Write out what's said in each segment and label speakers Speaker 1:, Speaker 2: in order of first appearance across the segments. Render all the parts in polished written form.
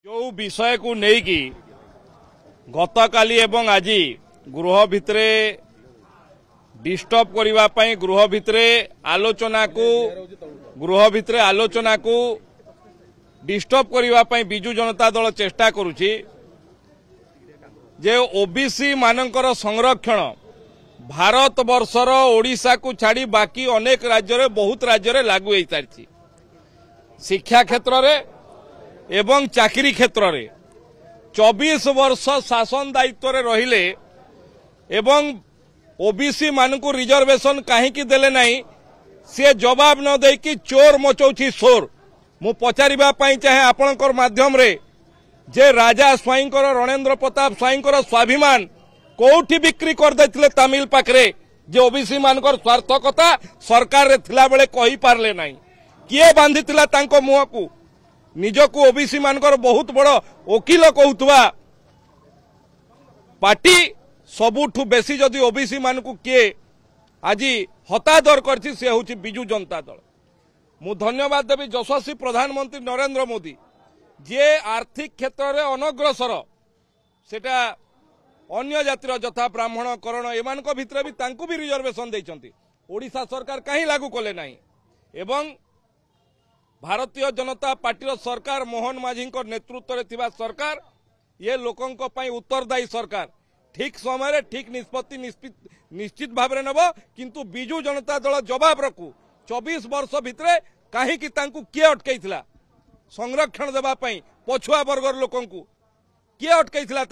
Speaker 1: जो विषय को लेकिन गतकाली एवं आज गृह भितर डिस्टर्ब करने गृह भितर आलोचना को डिस्टर्ब करने बिजु जनता दल चेष्टा करुछि जे ओबीसी मानकर संरक्षण भारत वर्षर ओडिशा को छाड़ी बाकी अनेक राज्य बहुत राज्य लागू हो सारी शिक्षा क्षेत्र रे एवं चाकरी क्षेत्र रे 24 वर्ष शासन दायित्व रे रहिले एवं ओबीसी मानकु रिजर्वेशन कहीं देले नहीं सी जवाब न दे कि चोर मचौछि शोर मु पचारिबा पई चाहे आपनकर माध्यम रे जे राजा स्वाईंकर रणेंद्र प्रताप स्वाईंकर स्वाभिमान कोठी बिक्री कर देथिले तमिल पाखरे जे ओबीसी मानकर स्वार्थकता सरकार रे थिला बेले कहि पारले नाही किए बांधितिला तांको मुह को निजको ओबीसी मानकर बहुत बड़ वकील कहूथुवा पार्टी सबुठु बेसी जदि ओबीसी मानकु किए आज हतादर करछि से होछि बिजु जनता दल। मु धन्यवाद देवी यशस्वी प्रधानमंत्री नरेंद्र मोदी जे आर्थिक क्षेत्र में अनग्रसर सेटा अन्य जातिर यथा ब्राह्मण करण एमान भितर भी तांकु भी रिजर्वेशन देइछंती ओडिशा सरकार कहीं लागू कले नाही एवं भारतीय जनता पार्टी सरकार मोहन माझी नेतृत्व में थिबा सरकार ये लोकंक पई उत्तरदायी सरकार ठीक समय ठीक निष्पत्ति निश्चित भाव में नब किंतु बिजु जनता दल जवाब रखू 24 वर्ष भितर कहीं किए अटकईला संरक्षण देवाई पछुआ वर्गर लोक किए अटकईला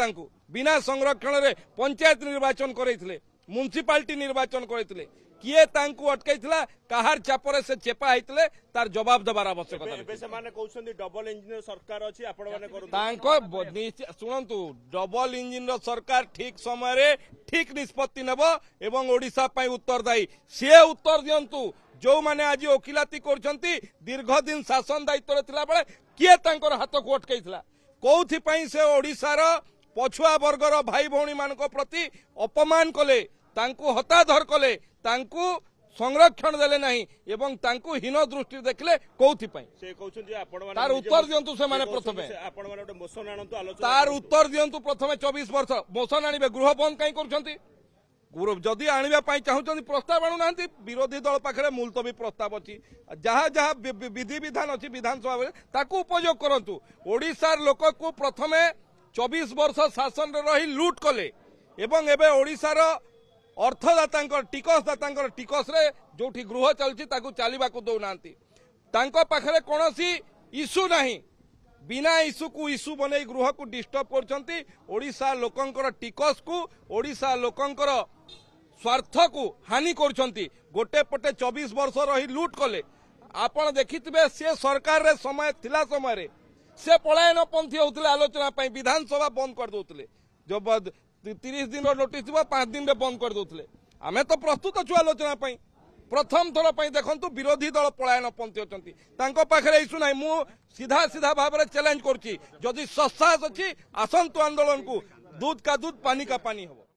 Speaker 1: बिना संरक्षण रे पंचायत निर्वाचन करते म्युनिसिपालिटी निर्वाचन करते किए अटकईला कहार चापर से चेपा होते तार जवाब देवार आवश्यकता
Speaker 2: डबल इंजिन सरकार अच्छी
Speaker 1: शुणु डबल इंजिन सरकार ठीक समय ठीक निष्पत्ति नेब एवं ओडिशा पई उत्तरदायी सी उत्तर दिंतु जो माने आज वकिलाती करछंती दीर्घ दिन शासन दायित्व थिला बेले किए तांकर हाथ को अटकईला कोथि पई से ओडिशार पछुआ वर्गर भाई भौणी मानक प्रति अपमान कले तांकु हताधर कले तांकु संरक्षण देले नहीं एवं तांकु हीन दृष्टि देखले कोथि पई
Speaker 2: से कहउछन जे आपण
Speaker 1: तार उत्तर दियंतु से माने प्रथमे
Speaker 2: आपण माने मोशन आनंतु आलोचना
Speaker 1: तार उत्तर दियंतु प्रथमे 24 वर्ष मोशन आनिबे गृह बंद काई करछंती जदि आने चाहते प्रस्ताव आणु ना विरोधी दल पाखे मुलतवी प्रस्ताव अच्छी जहाँ जहाँ विधि विधान अच्छी विधानसभा ताकू उपयोग करंतु ओडिशार लोक को प्रथमे 24 वर्ष शासन रही लुट कले एवं एबे ओडिशार अर्थदाता टिकसदाता टिकस रे जोठी गृह चलछि ताकू चलिबाकू दौनांती तांको पाखरे कोनोसी इश्यू नहीं बिना इश्यू को इश्यू बने गृह को डिस्टर्ब करछंती ओडिशा लोकंकर टिकस को ओडिशा लोकंकर स्वार्थ को हानि करछंती गोटे पटे 24 वर्ष रही लुट कले आपण देखिथिबे से सरकार रे समय थिला समय रे से पलायन पंथी होउतले आलोचना पई विधानसभा बंद कर दोतले जो 30 दिन नोटिस थिबा 5 दिन रे बंद कर दोतले आमे तो प्रस्तुत छु आलोचना पई प्रथम थर पर देखु विरोधी दल पलायन पंथी अच्छी पाखे इश्यू ना मु सीधा सीधा भाव में चैलेंज करुच्ची जदि सत्साहस अच्छी आसंतु आंदोलन को दूध का दूध पानी का पानी हो।